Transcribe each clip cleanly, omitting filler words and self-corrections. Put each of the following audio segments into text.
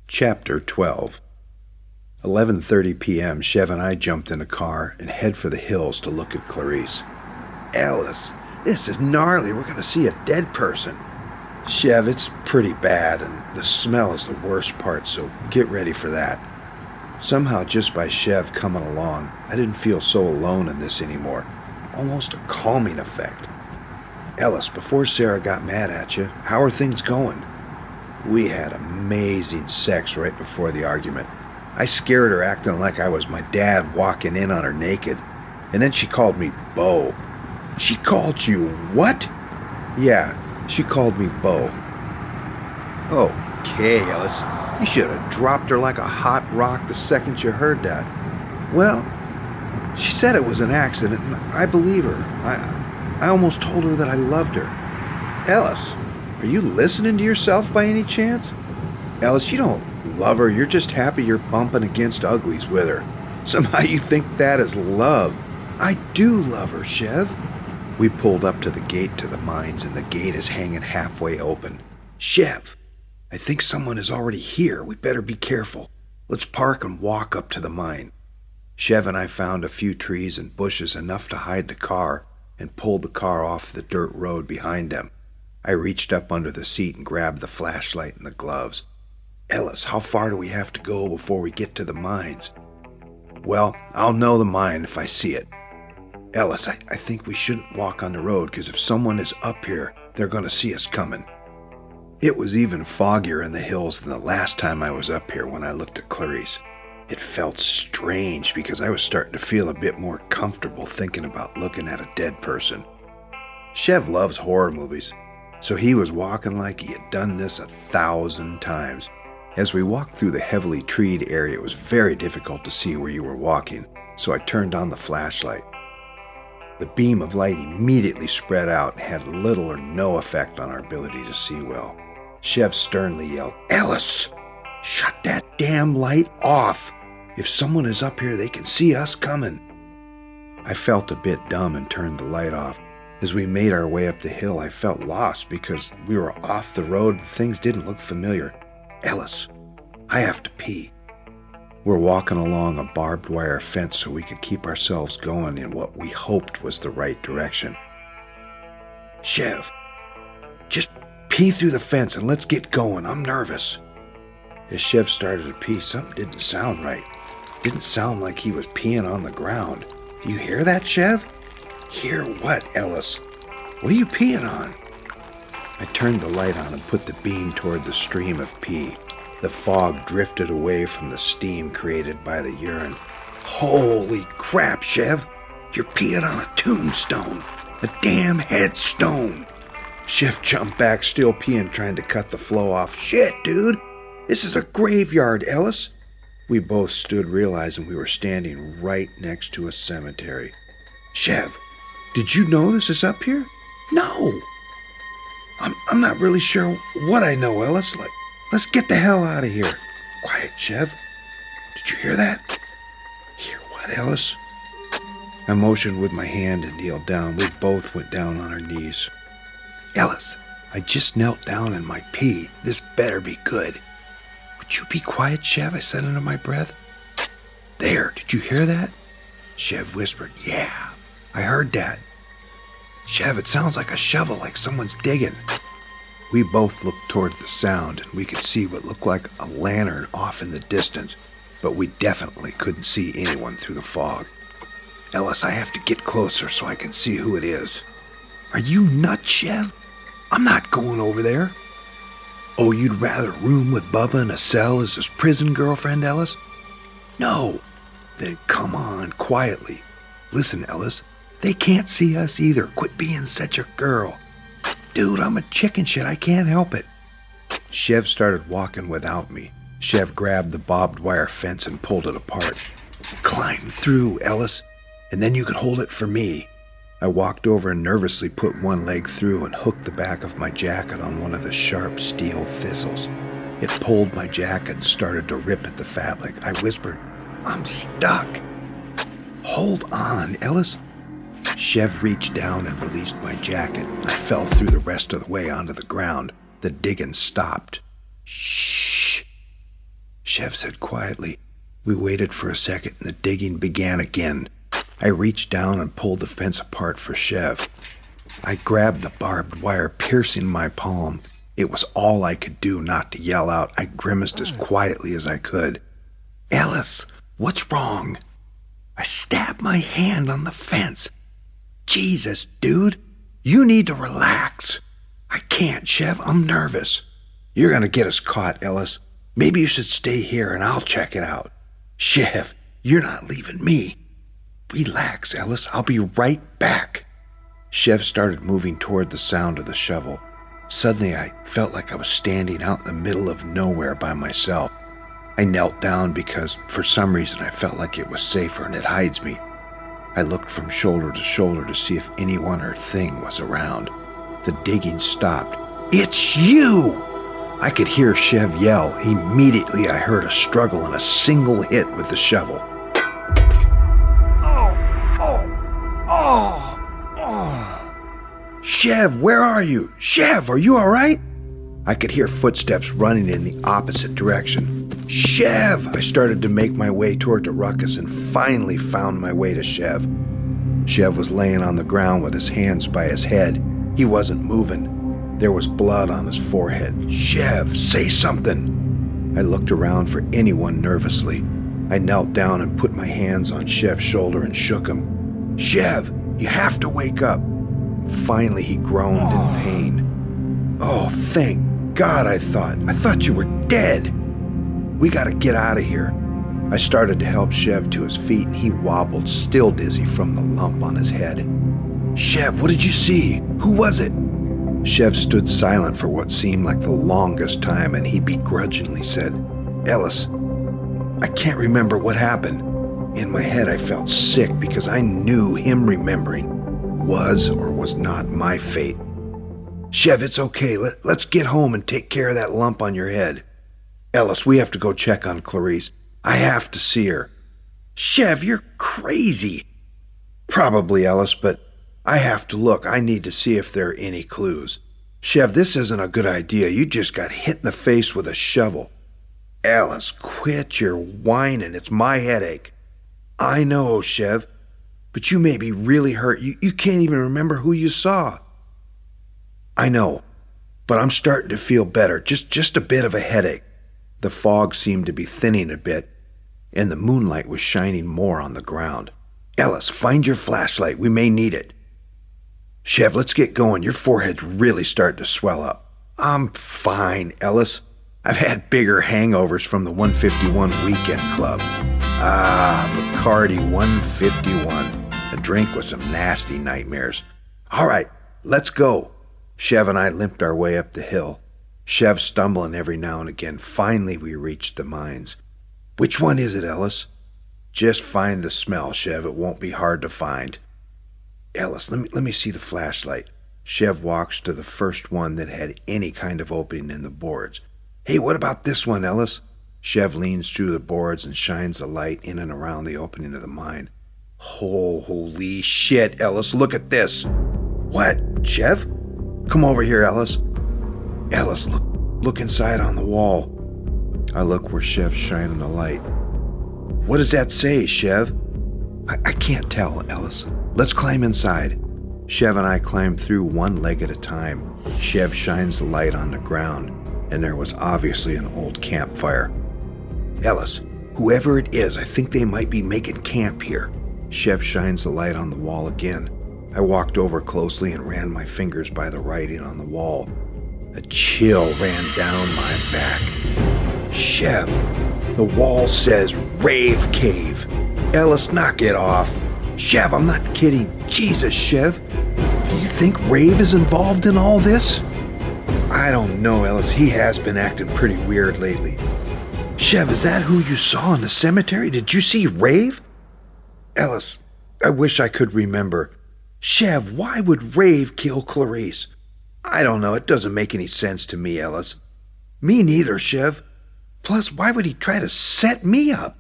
Chapter 12. 11:30 p.m. Chev and I jumped in a car and head for the hills to look at Clarice. Ellis, this is gnarly. We're going to see a dead person. Chev, it's pretty bad, and the smell is the worst part, so get ready for that. Somehow, just by Chev coming along, I didn't feel so alone in this anymore. Almost a calming effect. Ellis, before Sarah got mad at you, how are things going? We had amazing sex right before the argument. I scared her acting like I was my dad walking in on her naked, and then she called me Beau. She called you what? Yeah, she called me Beau. Okay, Ellis, you should have dropped her like a hot rock the second you heard that. Well, she said it was an accident, and I believe her. I almost told her that I loved her. Ellis, are you listening to yourself by any chance? Ellis, you don't love her. You're just happy you're bumping against uglies with her. Somehow you think that is love. I do love her, Chev. We pulled up to the gate to the mines, and the gate is hanging halfway open. Chev, I think someone is already here. We better be careful. Let's park and walk up to the mine. Chev and I found a few trees and bushes enough to hide the car and pulled the car off the dirt road behind them. I reached up under the seat and grabbed the flashlight and the gloves. Ellis, how far do we have to go before we get to the mines? Well, I'll know the mine if I see it. Ellis, I think we shouldn't walk on the road, because if someone is up here, they're going to see us coming. It was even foggier in the hills than the last time I was up here when I looked at Clarice. It felt strange because I was starting to feel a bit more comfortable thinking about looking at a dead person. Chev loves horror movies, so he was walking like he had done this 1,000 times. As we walked through the heavily treed area, it was very difficult to see where you were walking, so I turned on the flashlight. The beam of light immediately spread out and had little or no effect on our ability to see well. Chev sternly yelled, "Ellis, shut that damn light off! If someone is up here, they can see us coming." I felt a bit dumb and turned the light off. As we made our way up the hill, I felt lost because we were off the road and things didn't look familiar. Ellis, I have to pee. We're walking along a barbed wire fence so we could keep ourselves going in what we hoped was the right direction. Chev, just pee through the fence and let's get going. I'm nervous. As Chev started to pee, something didn't sound right. Didn't sound like he was peeing on the ground. Do you hear that, Chev? Hear what, Ellis? What are you peeing on? I turned the light on and put the beam toward the stream of pee. The fog drifted away from the steam created by the urine. Holy crap, Chev! You're peeing on a tombstone! A damn headstone! Chev jumped back, still peeing, trying to cut the flow off. Shit, dude! This is a graveyard, Ellis! We both stood, realizing we were standing right next to a cemetery. Chev, did you know this is up here? No! I'm not really sure what I know, Ellis. Let's get the hell out of here. Quiet, Chev. Did you hear that? Hear what, Ellis? I motioned with my hand and kneeled down. We both went down on our knees. Ellis, I just knelt down in my pee. This better be good. Would you be quiet, Chev? I said under my breath. There, did you hear that? Chev whispered, Yeah, I heard that. Chev, it sounds like a shovel, like someone's digging. We both looked toward the sound, and we could see what looked like a lantern off in the distance, but we definitely couldn't see anyone through the fog. Ellis, I have to get closer so I can see who it is. Are you nuts, Chev? I'm not going over there. Oh, you'd rather room with Bubba in a cell as his prison girlfriend, Ellis? No. Then come on, quietly. Listen, Ellis, they can't see us either. Quit being such a girl. Dude, I'm a chicken shit. I can't help it. Chev started walking without me. Chev grabbed the barbed wire fence and pulled it apart. Climb through, Ellis, and then you can hold it for me. I walked over and nervously put one leg through and hooked the back of my jacket on one of the sharp steel thistles. It pulled my jacket and started to rip at the fabric. I whispered, "I'm stuck." Hold on, Ellis. Chev reached down and released my jacket. I fell through the rest of the way onto the ground. The digging stopped. Shh. Chev said quietly. We waited for a second and the digging began again. I reached down and pulled the fence apart for Chev. I grabbed the barbed wire, piercing my palm. It was all I could do not to yell out. I grimaced as quietly as I could. Ellis, what's wrong? I stabbed my hand on the fence. Jesus, dude, you need to relax. I can't, Chev. I'm nervous. You're going to get us caught, Ellis. Maybe you should stay here and I'll check it out. Chev, you're not leaving me. Relax, Ellis. I'll be right back. Chev started moving toward the sound of the shovel. Suddenly, I felt like I was standing out in the middle of nowhere by myself. I knelt down because, for some reason, I felt like it was safer and it hides me. I looked from shoulder to shoulder to see if anyone or thing was around. The digging stopped. It's you! I could hear Chev yell. Immediately, I heard a struggle and a single hit with the shovel. Chev, where are you? Chev, are you all right? I could hear footsteps running in the opposite direction. Chev! I started to make my way toward the ruckus and finally found my way to Chev. Chev was laying on the ground with his hands by his head. He wasn't moving. There was blood on his forehead. Chev, say something. I looked around for anyone nervously. I knelt down and put my hands on Chev's shoulder and shook him. Chev, you have to wake up. Finally, he groaned in pain. Oh, thank God, I thought. I thought you were dead. We gotta get out of here. I started to help Chev to his feet, and he wobbled, still dizzy from the lump on his head. Chev, what did you see? Who was it? Chev stood silent for what seemed like the longest time, and he begrudgingly said, Ellis, I can't remember what happened. In my head, I felt sick because I knew him remembering was or was not my fate. Chev, it's okay. Let's get home and take care of that lump on your head. Ellis, we have to go check on Clarice. I have to see her. Chev, you're crazy. Probably, Ellis, but I have to look. I need to see if there are any clues. Chev, this isn't a good idea. You just got hit in the face with a shovel. Ellis, quit your whining. It's my headache. I know, Chev, but you may be really hurt. You can't even remember who you saw. I know, but I'm starting to feel better. Just a bit of a headache. The fog seemed to be thinning a bit, and the moonlight was shining more on the ground. Ellis, find your flashlight. We may need it. Chev, let's get going. Your forehead's really starting to swell up. I'm fine, Ellis. I've had bigger hangovers from the 151 Weekend Club. Bacardi 151. A drink with some nasty nightmares. All right, let's go. Chev and I limped our way up the hill. Chev stumbling every now and again. Finally, we reached the mines. Which one is it, Ellis? Just find the smell, Chev. It won't be hard to find. Ellis, let me see the flashlight. Chev walks to the first one that had any kind of opening in the boards. Hey, what about this one, Ellis? Chev leans through the boards and shines the light in and around the opening of the mine. Holy shit, Ellis, look at this. What, Chev? Come over here, Ellis. Ellis, look inside on the wall. I look where Chev's shining the light. What does that say, Chev? I can't tell, Ellis. Let's climb inside. Chev and I climb through one leg at a time. Chev shines the light on the ground, and there was obviously an old campfire. Ellis, whoever it is, I think they might be making camp here. Chev shines the light on the wall again. I walked over closely and ran my fingers by the writing on the wall. A chill ran down my back. Chev, the wall says Rave Cave. Ellis, knock it off. Chev, I'm not kidding. Jesus, Chev. Do you think Rave is involved in all this? I don't know, Ellis. He has been acting pretty weird lately. Chev, is that who you saw in the cemetery? Did you see Rave? Ellis, I wish I could remember. Chev, why would Rave kill Clarice? I don't know. It doesn't make any sense to me, Ellis. Me neither, Chev. Plus, why would he try to set me up?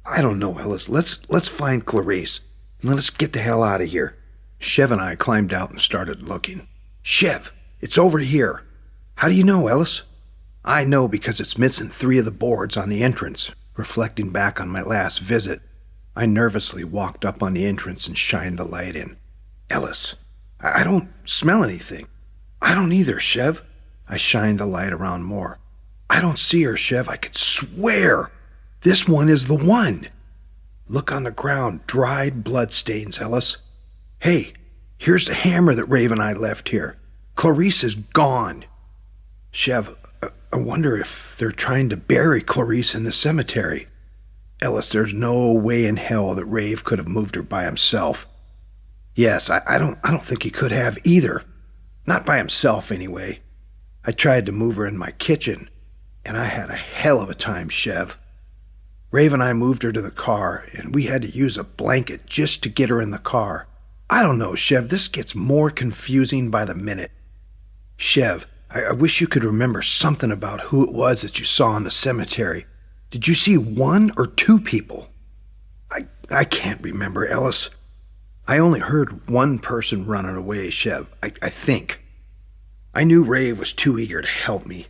I don't know, Ellis. Let's find Clarice. And let's get the hell out of here. Chev and I climbed out and started looking. Chev, it's over here. How do you know, Ellis? I know because it's missing 3 of the boards on the entrance. Reflecting back on my last visit, I nervously walked up on the entrance and shined the light in. Ellis, I don't smell anything. I don't either, Chev. I shined the light around more. I don't see her, Chev. I could swear. This one is the one. Look on the ground, dried bloodstains, Ellis. Hey, here's the hammer that Rave and I left here. Clarice is gone. Chev, I wonder if they're trying to bury Clarice in the cemetery. Ellis, there's no way in hell that Rave could have moved her by himself. Yes, I don't think he could have either. Not by himself, anyway. I tried to move her in my kitchen, and I had a hell of a time, Chev. Rave and I moved her to the car, and we had to use a blanket just to get her in the car. I don't know, Chev, this gets more confusing by the minute. Chev, I wish you could remember something about who it was that you saw in the cemetery. Did you see 1 or 2 people? I can't remember, Ellis. I only heard 1 person running away, Chev, I think. I knew Rave was too eager to help me.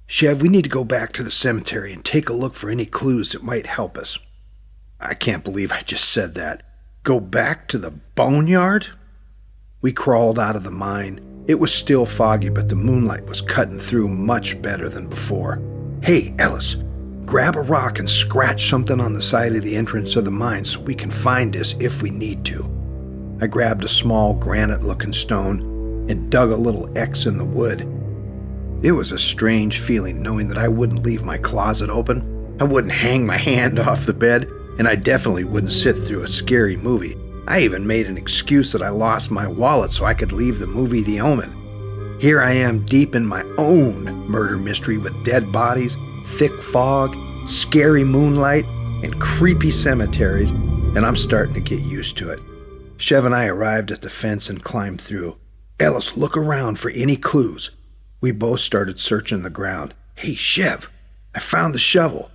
Chev, we need to go back to the cemetery and take a look for any clues that might help us. I can't believe I just said that. Go back to the boneyard? We crawled out of the mine. It was still foggy, but the moonlight was cutting through much better than before. Hey, Ellis, grab a rock and scratch something on the side of the entrance of the mine so we can find us if we need to. I grabbed a small granite-looking stone and dug a little X in the wood. It was a strange feeling knowing that I wouldn't leave my closet open, I wouldn't hang my hand off the bed, and I definitely wouldn't sit through a scary movie. I even made an excuse that I lost my wallet so I could leave the movie The Omen. Here I am deep in my own murder mystery with dead bodies, thick fog, scary moonlight, and creepy cemeteries, and I'm starting to get used to it. Chev and I arrived at the fence and climbed through. Ellis, look around for any clues. We both started searching the ground. Hey, Chev, I found the shovel.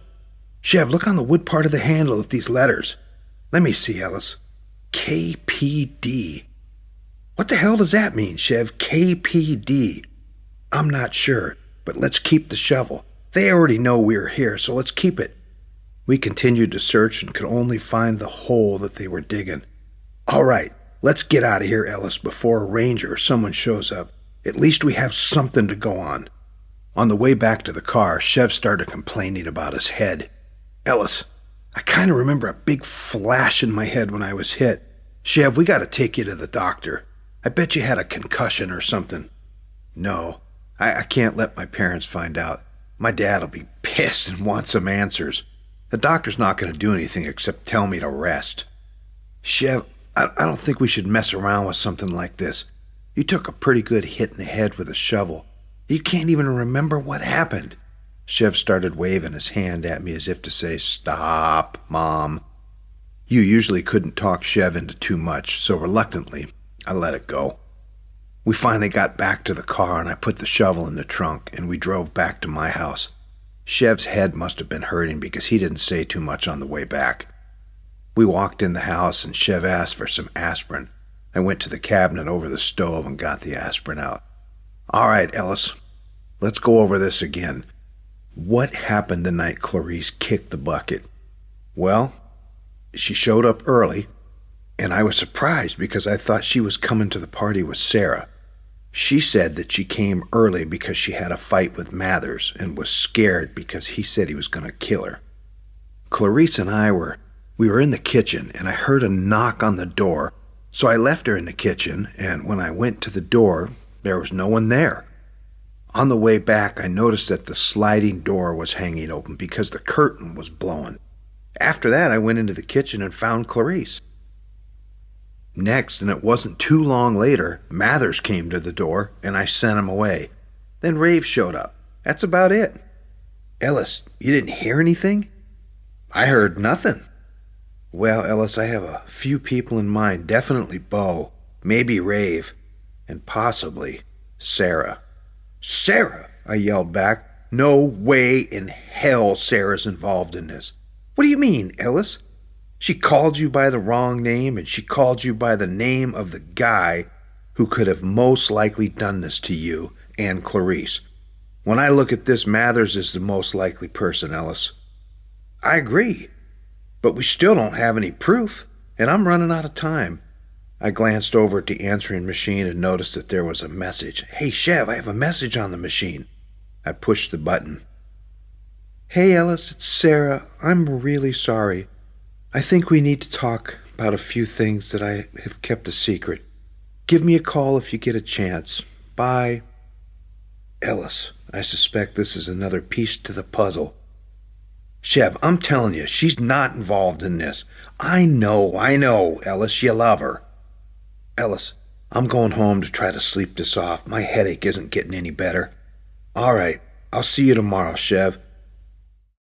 Chev, look on the wood part of the handle of these letters. Let me see, Ellis. KPD. What the hell does that mean, Chev? KPD. I'm not sure, but let's keep the shovel. They already know we're here, so let's keep it. We continued to search and could only find the hole that they were digging. All right, let's get out of here, Ellis, before a ranger or someone shows up. At least we have something to go on. On the way back to the car, Chev started complaining about his head. Ellis, I kind of remember a big flash in my head when I was hit. Chev, we got to take you to the doctor. I bet you had a concussion or something. No, I can't let my parents find out. My dad'll be pissed and want some answers. The doctor's not going to do anything except tell me to rest. Chev, I don't think we should mess around with something like this. You took a pretty good hit in the head with a shovel. You can't even remember what happened. Chev started waving his hand at me as if to say, Stop, Mom. You usually couldn't talk Chev into too much, so reluctantly, I let it go. We finally got back to the car and I put the shovel in the trunk and we drove back to my house. Chev's head must have been hurting because he didn't say too much on the way back. We walked in the house and Chev asked for some aspirin. I went to the cabinet over the stove and got the aspirin out. All right, Ellis, let's go over this again. What happened the night Clarice kicked the bucket? Well, she showed up early, and I was surprised because I thought she was coming to the party with Sarah. She said that she came early because she had a fight with Mathers and was scared because he said he was going to kill her. Clarice and we were in the kitchen, and I heard a knock on the door, so I left her in the kitchen, and when I went to the door, there was no one there. On the way back, I noticed that the sliding door was hanging open because the curtain was blowing. After that, I went into the kitchen and found Clarice. Next, and it wasn't too long later, Mathers came to the door, and I sent him away. Then Rave showed up. That's about it. Ellis, you didn't hear anything? I heard nothing. Well, Ellis, I have a few people in mind. Definitely Bo, maybe Rave, and possibly Sarah. Sarah, I yelled back. No way in hell Sarah's involved in this. What do you mean, Ellis? She called you by the wrong name, and she called you by the name of the guy who could have most likely done this to you and Clarice. When I look at this, Mathers is the most likely person, Ellis. I agree, but we still don't have any proof, and I'm running out of time. I glanced over at the answering machine and noticed that there was a message. Hey, Chev, I have a message on the machine. I pushed the button. Hey, Ellis, it's Sarah. I'm really sorry. I think we need to talk about a few things that I have kept a secret. Give me a call if you get a chance. Bye. Ellis, I suspect this is another piece to the puzzle. Chev, I'm telling you, she's not involved in this. I know, Ellis, you love her. Ellis, I'm going home to try to sleep this off. My headache isn't getting any better. All right, I'll see you tomorrow, Chev.